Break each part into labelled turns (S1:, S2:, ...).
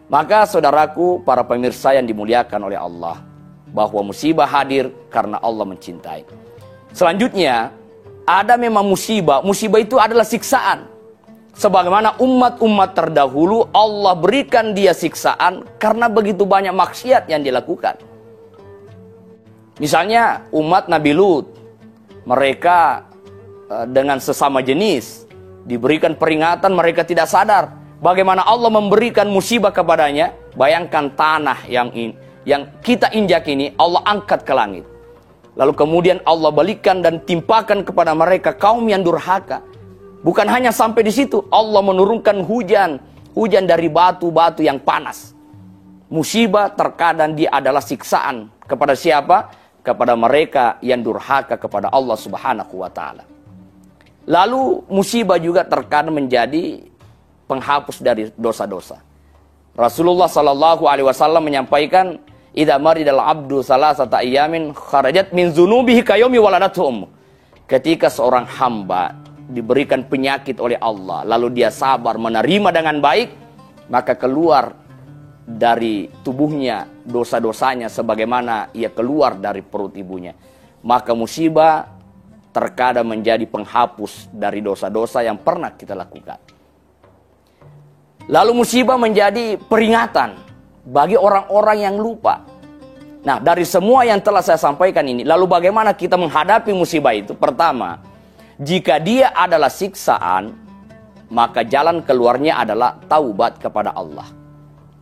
S1: Maka saudaraku, para pemirsa yang dimuliakan oleh Allah, bahwa musibah hadir karena Allah mencintai. Selanjutnya, ada memang musibah. Musibah itu adalah siksaan. Sebagaimana umat-umat terdahulu, Allah berikan dia siksaan karena begitu banyak maksiat yang dilakukan. Misalnya umat Nabi Lut, mereka dengan sesama jenis diberikan peringatan, mereka tidak sadar bagaimana Allah memberikan musibah kepadanya. Bayangkan tanah yang kita injak ini Allah angkat ke langit. Lalu kemudian Allah balikan dan timpakan kepada mereka kaum yang durhaka. Bukan hanya sampai di situ, Allah menurunkan hujan dari batu-batu yang panas. Musibah terkadang dia adalah siksaan kepada siapa? Kepada mereka yang durhaka kepada Allah Subhanahu wa taala. Lalu musibah juga terkadang menjadi penghapus dari dosa-dosa. Rasulullah sallallahu alaihi wasallam menyampaikan, "Idza maridal abdu salasata ayamin kharajat min dzunubihi kayaumi waladatuhum." Ketika seorang hamba diberikan penyakit oleh Allah, lalu dia sabar menerima dengan baik, maka keluar dari tubuhnya dosa-dosanya sebagaimana ia keluar dari perut ibunya. Maka musibah terkadang menjadi penghapus dari dosa-dosa yang pernah kita lakukan. Lalu musibah menjadi peringatan bagi orang-orang yang lupa. Nah, dari semua yang telah saya sampaikan ini, lalu bagaimana kita menghadapi musibah itu? Pertama, jika dia adalah siksaan, maka jalan keluarnya adalah taubat kepada Allah.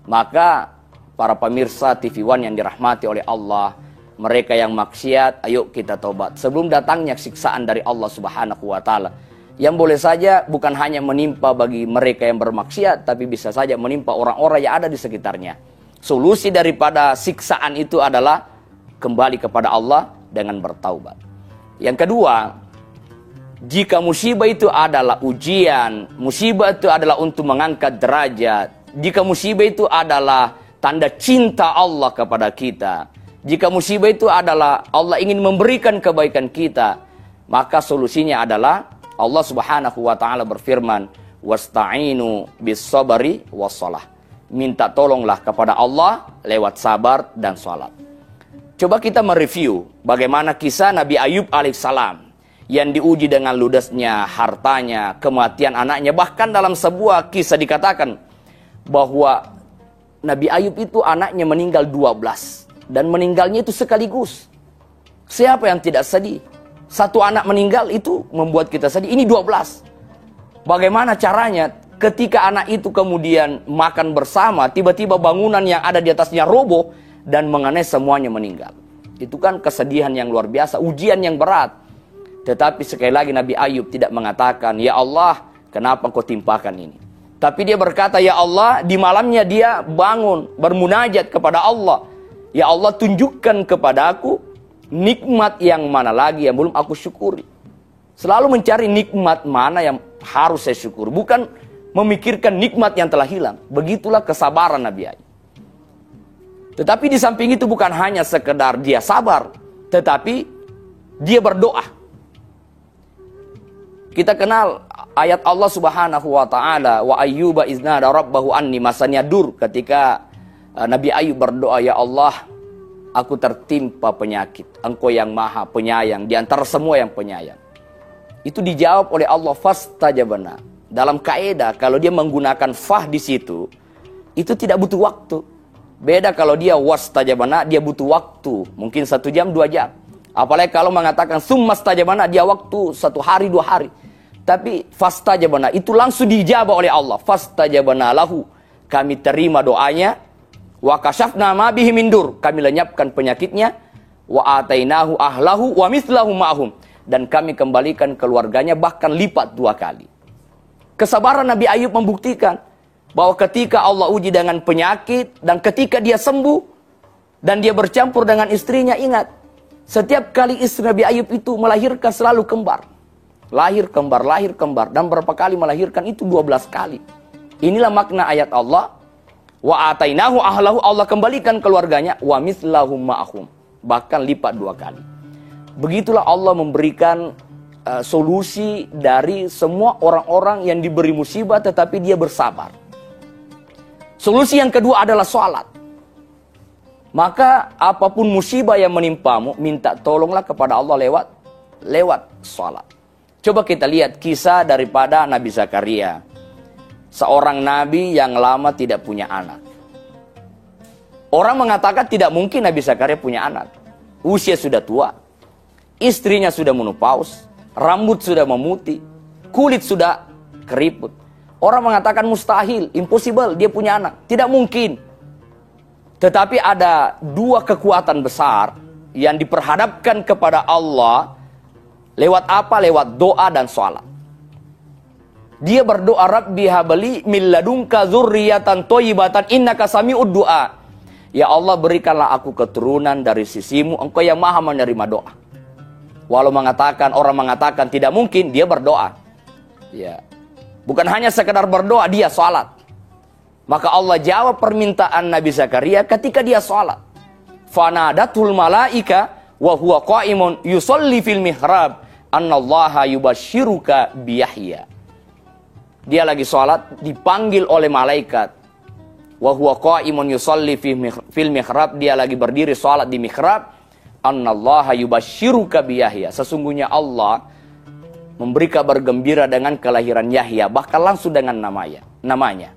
S1: Maka para pemirsa TV One yang dirahmati oleh Allah, mereka yang maksiat, ayo kita taubat sebelum datangnya siksaan dari Allah Subhanahu wa taala. Yang boleh saja bukan hanya menimpa bagi mereka yang bermaksiat, tapi bisa saja menimpa orang-orang yang ada di sekitarnya. Solusi daripada siksaan itu adalah kembali kepada Allah dengan bertaubat. Yang kedua, jika musibah itu adalah ujian, musibah itu adalah untuk mengangkat derajat, jika musibah itu adalah tanda cinta Allah kepada kita, jika musibah itu adalah Allah ingin memberikan kebaikan kita, maka solusinya adalah Allah Subhanahu wa taala berfirman, "Wasta'inu bis-sabri was-shalah." Minta tolonglah kepada Allah lewat sabar dan salat. Coba kita mereview bagaimana kisah Nabi Ayub alaihissalam yang diuji dengan ludesnya hartanya, kematian anaknya. Bahkan dalam sebuah kisah dikatakan bahwa Nabi Ayub itu anaknya meninggal 12. Dan meninggalnya itu sekaligus. Siapa yang tidak sedih? Satu anak meninggal itu membuat kita sedih. Ini 12. Bagaimana caranya ketika anak itu kemudian makan bersama, tiba-tiba bangunan yang ada di atasnya roboh dan mengenai semuanya meninggal. Itu kan kesedihan yang luar biasa, ujian yang berat. Tetapi sekali lagi Nabi Ayub tidak mengatakan, "Ya Allah, kenapa kau timpakan ini?" Tapi dia berkata, "Ya Allah," di malamnya dia bangun bermunajat kepada Allah. "Ya Allah, tunjukkan kepada aku nikmat yang mana lagi yang belum aku syukuri." Selalu mencari nikmat mana yang harus saya syukur, bukan memikirkan nikmat yang telah hilang. Begitulah kesabaran Nabi Ayub. Tetapi di samping itu bukan hanya sekedar dia sabar, tetapi dia berdoa. Kita kenal ayat Allah Subhanahu wa taala, "Wa ayyuba iznada rabbahu anni masani dur." Ketika Nabi Ayub berdoa, "Ya Allah, aku tertimpa penyakit. Engkau yang maha penyayang di antara semua yang penyayang." Itu dijawab oleh Allah, fastajabna. Dalam kaidah kalau dia menggunakan fah di situ, itu tidak butuh waktu. Beda kalau dia wastajabna, dia butuh waktu. Mungkin 1 jam, 2 jam. Apalagi kalau mengatakan summastajabna, dia waktu 1 hari, 2 hari. Tapi fastajabna itu langsung dijawab oleh Allah. Fastajabna lahu. Kami terima doanya. Wa kasyafna ma bihi min dur. Kami lenyapkan penyakitnya. Wa atainahu ahlahu wa mithlahu ma'hum. Dan kami kembalikan keluarganya bahkan lipat 2 kali. Kesabaran Nabi Ayub membuktikan bahwa ketika Allah uji dengan penyakit dan ketika dia sembuh dan dia bercampur dengan istrinya, ingat, setiap kali istri Nabi Ayub itu melahirkan selalu kembar. Lahir kembar, lahir kembar. Dan berapa kali melahirkan itu 12 kali. Inilah makna ayat Allah. Wa atainahu ahlahu, Allah kembalikan keluarganya. Wa mithlahum ma'ahum, bahkan lipat 2 kali. Begitulah Allah memberikan solusi dari semua orang-orang yang diberi musibah tetapi dia bersabar. Solusi yang kedua adalah sholat. Maka apapun musibah yang menimpamu, minta tolonglah kepada Allah lewat sholat. Coba kita lihat kisah daripada Nabi Zakaria. Seorang nabi yang lama tidak punya anak. Orang mengatakan tidak mungkin Nabi Zakaria punya anak. Usia sudah tua, istrinya sudah menopause, rambut sudah memutih, kulit sudah keriput. Orang mengatakan mustahil, impossible, dia punya anak. Tidak mungkin. Tetapi ada dua kekuatan besar yang diperhadapkan kepada Allah. Lewat apa? Lewat doa dan sholat. Dia berdoa, Rabbi habli min ladunka dzurriyyatan thayyibatan innaka sami'ud du'a. Ya Allah, berikanlah aku keturunan dari sisimu, Engkau yang maha menerima doa. Walau orang mengatakan tidak mungkin, dia berdoa. Ya. Bukan hanya sekedar berdoa, dia sholat. Maka Allah jawab permintaan Nabi Zakaria ketika dia sholat. Fanadatul malaika wa huwa qa'imun yusolli fil mihrab annallaha yubashiruka biyahya. Dia lagi sholat, dipanggil oleh malaikat. Wa huwa qa'imun yusolli fil mihrab. Dia lagi berdiri sholat di mihrab. Annallaha yubashiruka biyahya. Sesungguhnya Allah memberi kabar gembira dengan kelahiran Yahya, bahkan langsung dengan namanya.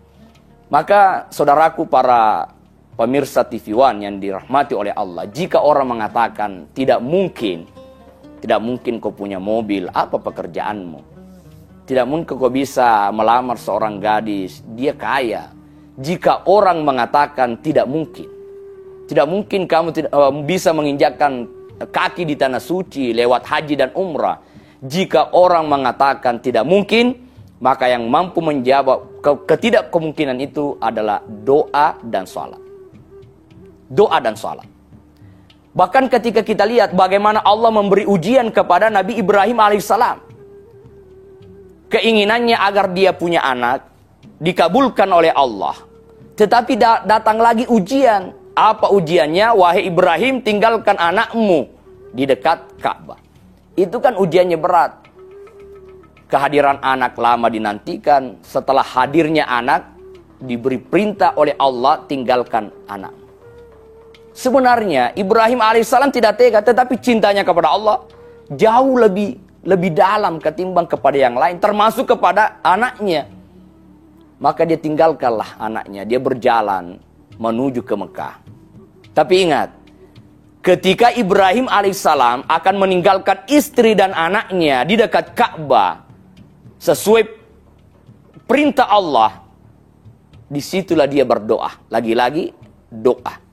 S1: Maka saudaraku para pemirsa TV One yang dirahmati oleh Allah, jika orang mengatakan tidak mungkin kau punya mobil, apa pekerjaanmu? Tidak mungkin kau bisa melamar seorang gadis, dia kaya. Jika orang mengatakan tidak mungkin kamu bisa menginjakkan kaki di tanah suci lewat haji dan umrah. Jika orang mengatakan tidak mungkin, maka yang mampu menjawab ketidakkemungkinan itu adalah doa dan sholat. Doa dan sholat. Bahkan ketika kita lihat bagaimana Allah memberi ujian kepada Nabi Ibrahim alaihissalam. Keinginannya agar dia punya anak dikabulkan oleh Allah. Tetapi datang lagi ujian. Apa ujiannya? Wahai Ibrahim, tinggalkan anakmu di dekat Ka'bah. Itu kan ujiannya berat. Kehadiran anak lama dinantikan. Setelah hadirnya anak, diberi perintah oleh Allah, tinggalkan anak. Sebenarnya Ibrahim alaihissalam tidak tega, tetapi cintanya kepada Allah jauh lebih dalam ketimbang kepada yang lain, termasuk kepada anaknya. Maka dia tinggalkanlah anaknya, dia berjalan menuju ke Mekah. Tapi ingat, ketika Ibrahim alaihissalam akan meninggalkan istri dan anaknya di dekat Ka'bah, sesuai perintah Allah, disitulah dia berdoa. Lagi-lagi doa.